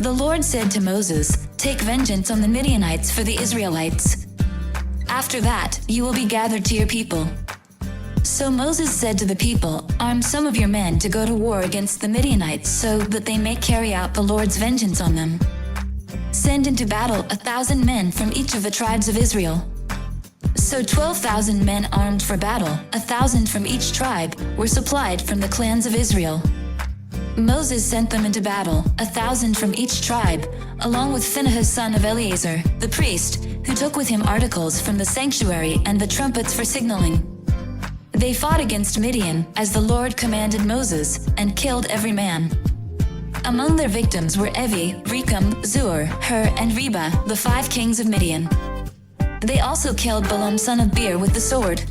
The Lord said to Moses, "Take vengeance on the Midianites for the Israelites. After that, you will be gathered to your people." So Moses said to the people, "Arm some of your men to go to war against the Midianites so that they may carry out the Lord's vengeance on them. Send into battle 1,000 men from each of the tribes of Israel." So 12,000 men armed for battle, 1,000 from each tribe, were supplied from the clans of Israel. Moses sent them into battle, 1,000 from each tribe, along with Phinehas son of Eleazar, the priest, who took with him articles from the sanctuary and the trumpets for signaling. They fought against Midian, as the Lord commanded Moses, and killed every man. Among their victims were Evi, Rekam, Zur, Hur, and Reba, the 5 kings of Midian. They also killed Balaam son of Beer with the sword.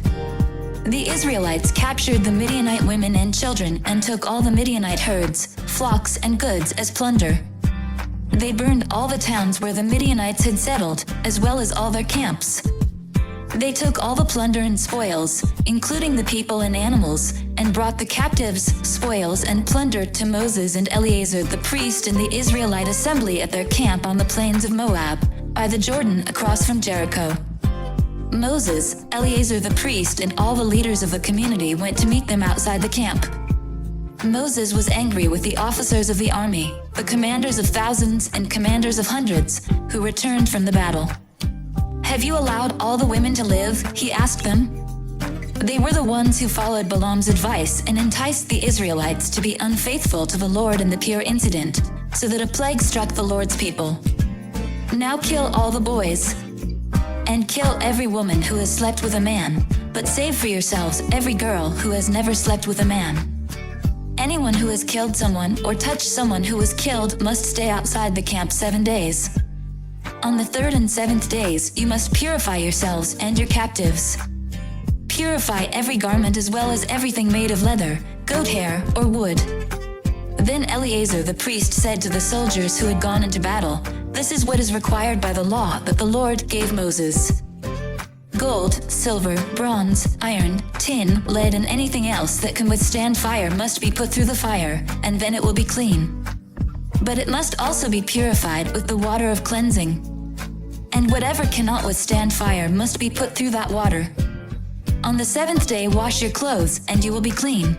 The Israelites captured the Midianite women and children and took all the Midianite herds, flocks, and goods as plunder. They burned all the towns where the Midianites had settled, as well as all their camps. They took all the plunder and spoils, including the people and animals, and brought the captives, spoils, and plunder to Moses and Eleazar the priest and the Israelite assembly at their camp on the plains of Moab, by the Jordan across from Jericho. Moses, Eleazar the priest, and all the leaders of the community went to meet them outside the camp. Moses was angry with the officers of the army, the commanders of thousands and commanders of hundreds, who returned from the battle. "Have you allowed all the women to live?" he asked them. They were the ones who followed Balaam's advice and enticed the Israelites to be unfaithful to the Lord in the Pur incident, so that a plague struck the Lord's people. "Now kill all the boys, and kill every woman who has slept with a man, but save for yourselves every girl who has never slept with a man. Anyone who has killed someone or touched someone who was killed must stay outside the camp 7 days. On the 3rd and 7th days you must purify yourselves and your captives. Purify every garment as well as everything made of leather, goat hair, or wood." Then Eleazar the priest said to the soldiers who had gone into battle, "This is what is required by the law that the Lord gave Moses. Gold, silver, bronze, iron, tin, lead, and anything else that can withstand fire must be put through the fire, and then it will be clean. But it must also be purified with the water of cleansing. And whatever cannot withstand fire must be put through that water. On the 7th day wash your clothes, and you will be clean.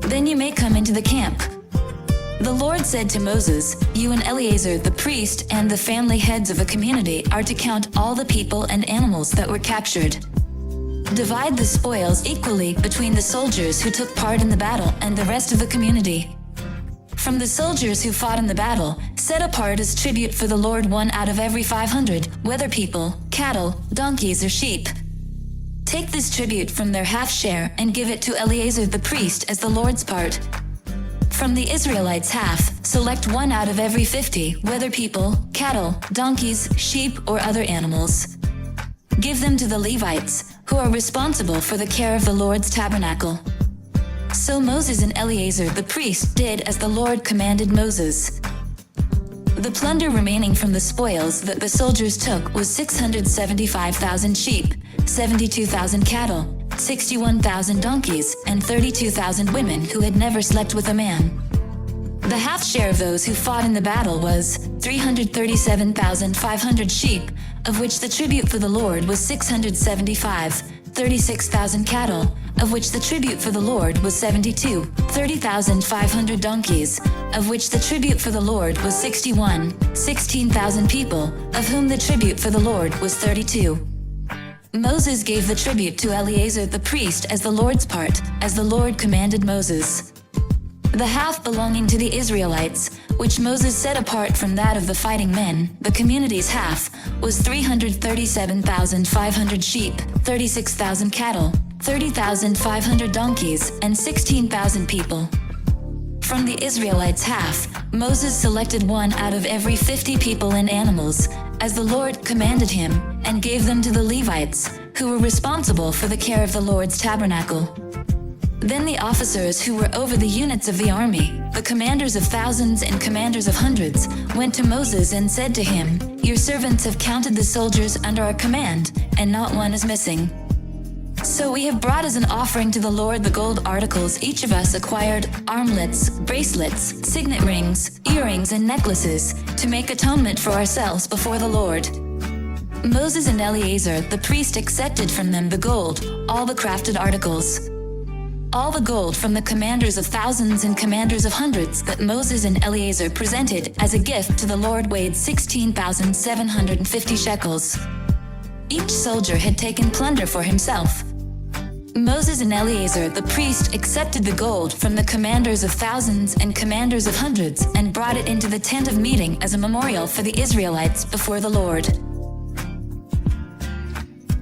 Then you may come into the camp." The Lord said to Moses, "You and Eleazar the priest and the family heads of the community are to count all the people and animals that were captured. Divide the spoils equally between the soldiers who took part in the battle and the rest of the community. From the soldiers who fought in the battle, set apart as tribute for the Lord 1 out of every 500, whether people, cattle, donkeys, or sheep. Take this tribute from their half share and give it to Eleazar the priest as the Lord's part. From the Israelites' half, select 1 out of every 50, whether people, cattle, donkeys, sheep, or other animals. Give them to the Levites, who are responsible for the care of the Lord's tabernacle." So Moses and Eleazar the priest did as the Lord commanded Moses. The plunder remaining from the spoils that the soldiers took was 675,000 sheep, 72,000 cattle, 61,000 donkeys, and 32,000 women who had never slept with a man. The half share of those who fought in the battle was 337,500 sheep, of which the tribute for the Lord was 675, 36,000 cattle, of which the tribute for the Lord was 72, 30,500 donkeys, of which the tribute for the Lord was 61, 16,000 people, of whom the tribute for the Lord was 32. Moses gave the tribute to Eleazar the priest as the Lord's part, as the Lord commanded Moses. The half belonging to the Israelites, which Moses set apart from that of the fighting men, the community's half, was 337,500 sheep, 36,000 cattle, 30,500 donkeys, and 16,000 people. From the Israelites' half, Moses selected 1 out of every 50 people and animals, as the Lord commanded him, and gave them to the Levites, who were responsible for the care of the Lord's tabernacle. Then the officers who were over the units of the army, the commanders of thousands and commanders of hundreds, went to Moses and said to him, "Your servants have counted the soldiers under our command, and not one is missing." So we have brought as an offering to the Lord the gold articles each of us acquired, armlets, bracelets, signet rings, earrings, and necklaces, to make atonement for ourselves before the Lord. Moses and Eleazar the priest accepted from them the gold, all the crafted articles. All the gold from the commanders of thousands and commanders of hundreds that Moses and Eleazar presented as a gift to the Lord weighed 16,750 shekels. Each soldier had taken plunder for himself. Moses and Eleazar the priest accepted the gold from the commanders of thousands and commanders of hundreds and brought it into the tent of meeting as a memorial for the Israelites before the Lord.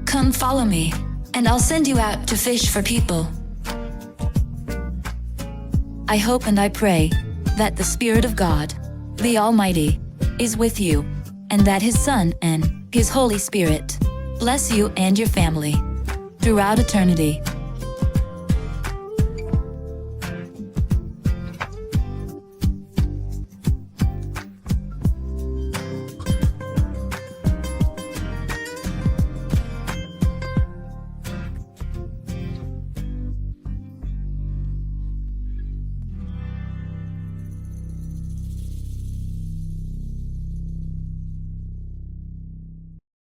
Come follow me, and I'll send you out to fish for people. I hope and I pray that the Spirit of God, the Almighty, is with you, and that His Son and His Holy Spirit bless you and your family throughout eternity.